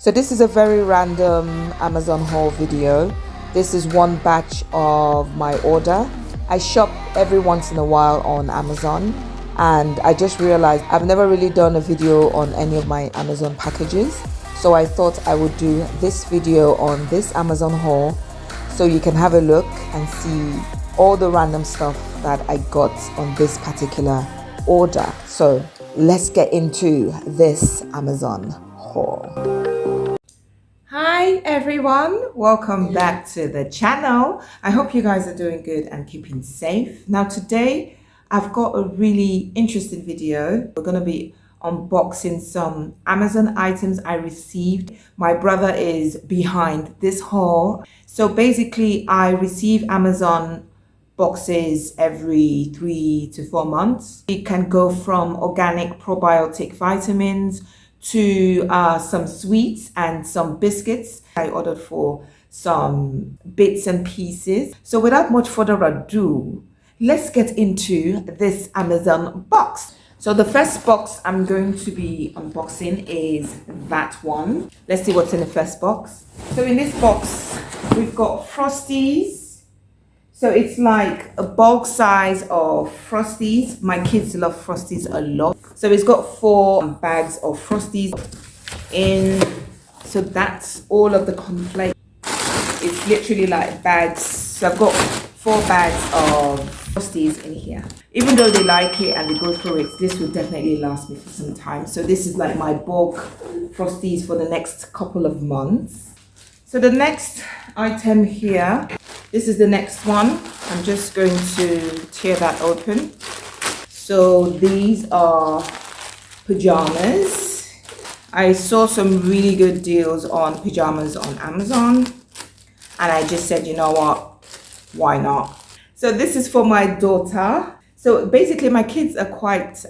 So this is a very random Amazon haul video. This is one batch of my order. I shop every once in a while on Amazon, and I just realized I've never really done a video on any of my Amazon packages. So I thought I would do this video on this Amazon haul so you can have a look and see all the random stuff that I got on this particular order. So let's get into this Amazon haul. Hi everyone, welcome back to the channel. I hope you guys are doing good and keeping safe. Now today I've got a really interesting video. We're going to be unboxing some Amazon items I received. My brother is behind this haul. So basically I receive Amazon boxes every 3 to 4 months. It can go from organic probiotic vitamins to some sweets and some biscuits. I ordered for some bits and pieces. So without much further ado, let's get into this Amazon box. So the first box I'm going to be unboxing is that one. Let's see what's in the first box. So in this box, we've got Frosties. So it's like a bulk size of Frosties. My kids love Frosties a lot. So it's got 4 bags of Frosties in. So that's all of the cornflakes. It's literally like bags. So I've got 4 bags of Frosties in here. Even though they like it and they go through it, this will definitely last me for some time. So this is like my bulk Frosties for the next couple of months. So the next item here, this is the next one. I'm just going to tear that open. So these are pajamas. I saw some really good deals on pajamas on Amazon, and I just said, you know what, why not? So this is for my daughter. So basically my kids are quite,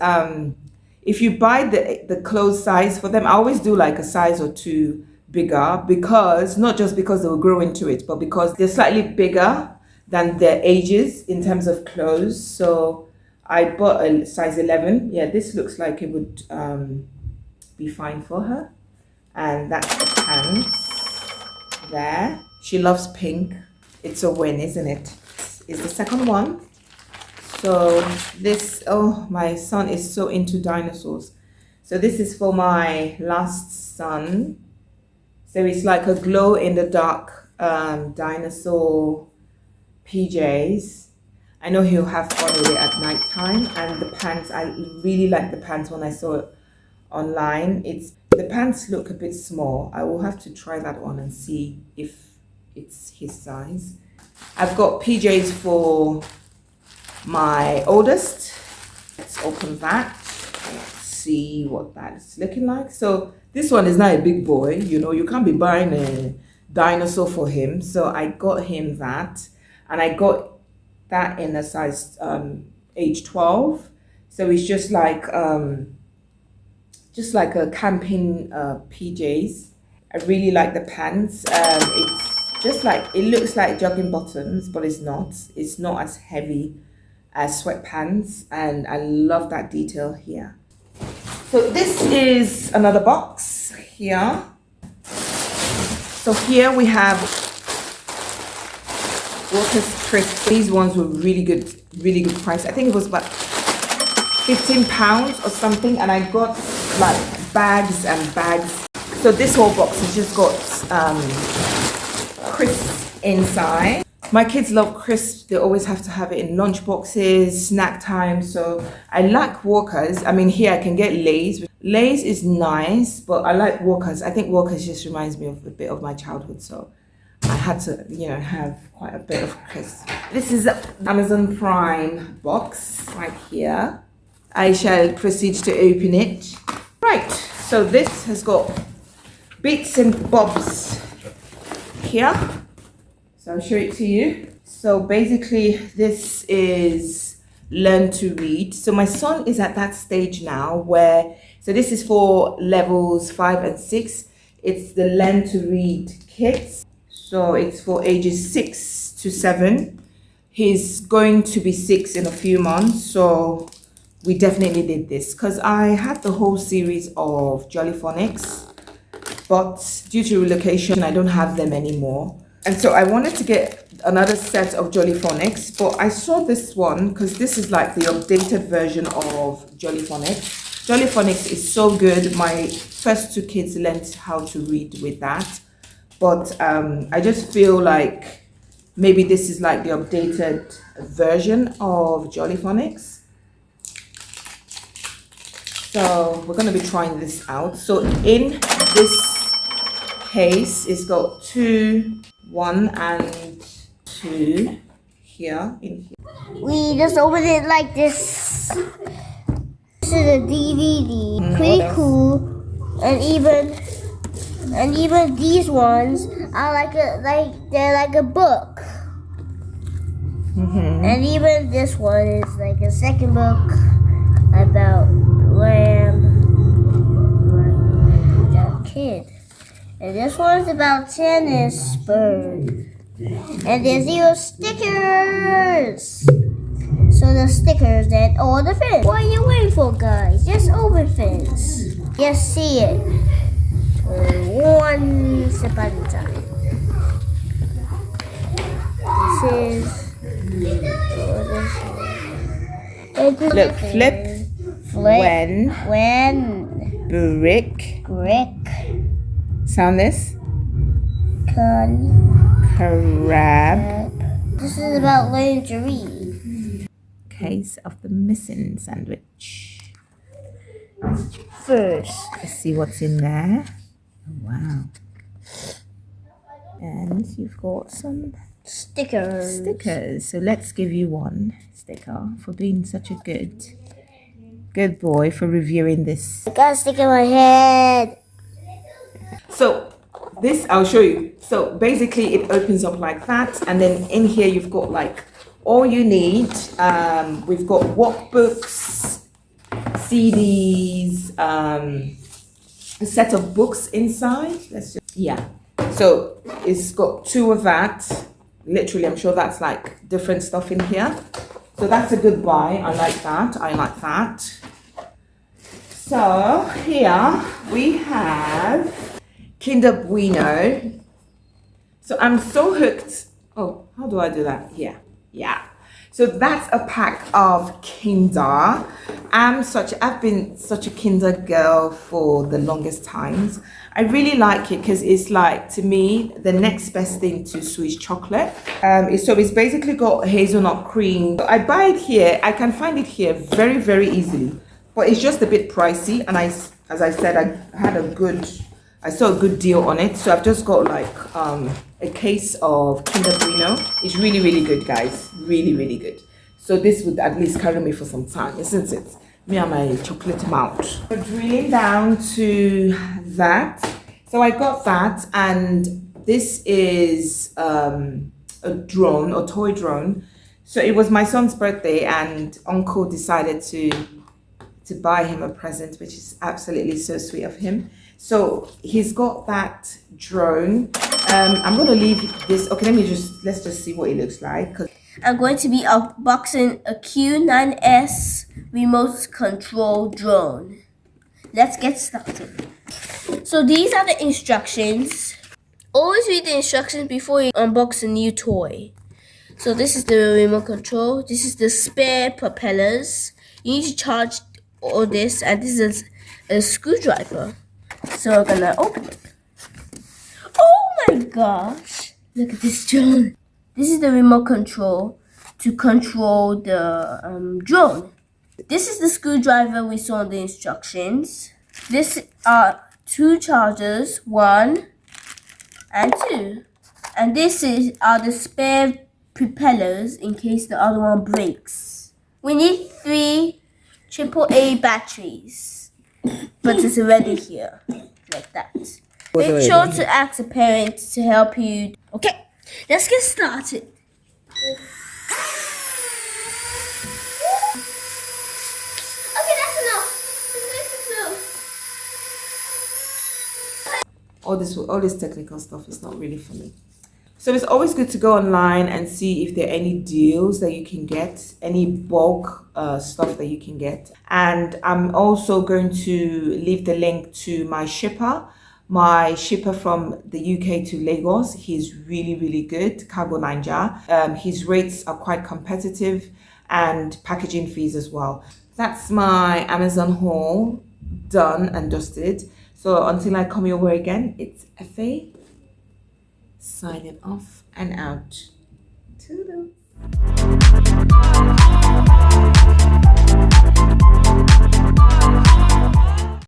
if you buy the clothes size for them, I always do like a size or 2 bigger, because not just because they will grow into it, but because they're slightly bigger than their ages in terms of clothes. So I bought a size 11. Yeah, this looks like it would be fine for her. And that's the pants there. She loves pink. It's a win, isn't it? Is the second one. So this, oh, my son is so into dinosaurs. So this is for my last son. So it's like a glow in the dark dinosaur PJs. I know he'll have fun with it at night time. And the pants, I really like the pants when I saw it online. The pants look a bit small. I will have to try that one and see if it's his size. I've got PJs for my oldest. Let's open that. Let's see what that's looking like. So this one is not a big boy, you know, you can't be buying a dinosaur for him. So I got him that, and I got that in a size age 12. So it's just like a camping PJs. I really like the pants. It's just like, it looks like jogging bottoms, but it's not. It's not as heavy as sweatpants, and I love that detail here. So this is another box here. So here we have Walker's Crisp. These ones were really good price. I think it was about £15 or something, and I got like bags and bags. So this whole box has just got crisps inside. My kids love crisps. They always have to have it in lunch boxes, snack time. So I like Walkers. I mean, here I can get Lay's. Lay's is nice, but I like Walkers. I think Walkers just reminds me of a bit of my childhood. So I had to, you know, have quite a bit of crisps. This is an Amazon Prime box right here. I shall proceed to open it. Right, so this has got bits and bobs here. So I'll show it to you. So basically this is learn to read. So my son is at that stage now where, so this is for levels 5 and 6. It's the learn to read kits. So it's for ages 6 to 7. He's going to be 6 in a few months. So we definitely did this because I had the whole series of Jolly Phonics but due to relocation, I don't have them anymore. And so I wanted to get another set of Jollyphonics, but I saw this one because this is like the updated version of Jollyphonics. Jollyphonics is so good. My first two kids learned how to read with that. But I just feel like maybe this is like the updated version of Jollyphonics. So we're going to be trying this out. So in this case, it's got 2, 1 and 2 here in here. We just opened it like this. This is a DVD. Pretty cool. And even these ones are they're like a book. And even this one is like a second book about lamb, that kid. And this one's about tennis bird. And there's your stickers. So the stickers and all the fins. What are you waiting for, guys? Just open fins. Just see it. One step at a time. Look, flip, when, brick, sound this, crab. This is about learning to read. Case of the missing sandwich. First, Let's see what's in there. Oh, wow. And you've got some stickers. So let's give you one sticker for being such a good boy for reviewing this. I got a stick in my head. So this I'll show you. So basically it opens up like that, and then in here you've got like all you need. We've got workbooks, CDs, a set of books inside. So it's got 2 of that. Literally, I'm sure that's like different stuff in here. So that's a good buy. I like that. So here we have Kinder Bueno. So I'm so hooked. Oh, how do I do that? Yeah. So that's a pack of Kinder. I've been such a Kinder girl for the longest times. I really like it because it's like, to me, the next best thing to Swiss chocolate. So it's basically got hazelnut cream. I buy it here. I can find it here very, very easily. But it's just a bit pricey. And as I said, I saw a good deal on it. So I've just got like a case of Kinder Bueno. It's really, really good, guys. Really, really good. So this would at least carry me for some time, isn't it? Me and my chocolate mouth. We're drilling down to that. So I got that, and this is a toy drone. So it was my son's birthday, and Uncle decided to buy him a present, which is absolutely so sweet of him. So he's got that drone. I'm gonna leave this. Okay, let's just see what it looks like. I'm going to be unboxing a Q9S remote control drone. Let's get started. So these are the instructions. Always read the instructions before you unbox a new toy. So this is the remote control. This is the spare propellers. You need to charge all this, and this is a screwdriver. So we're gonna open it. Oh my gosh! Look at this drone. This is the remote control to control the drone. This is the screwdriver we saw in the instructions. This are 2 chargers, 1 and 2. And this are the spare propellers in case the other one breaks. We need 3 AAA batteries, but it's already here, like that. Make sure to ask a parent to help you. Okay, let's get started. Okay, that's enough. All this technical stuff is not really for me. So it's always good to go online and see if there are any deals that you can get, any bulk stuff that you can get. And I'm also going to leave the link to my shipper My shipper from the UK to Lagos, he's really good, Cargo Ninja. His rates are quite competitive and packaging fees as well. That's my Amazon haul done and dusted. So until I come your way again, it's Effie signing off and out. Toodles.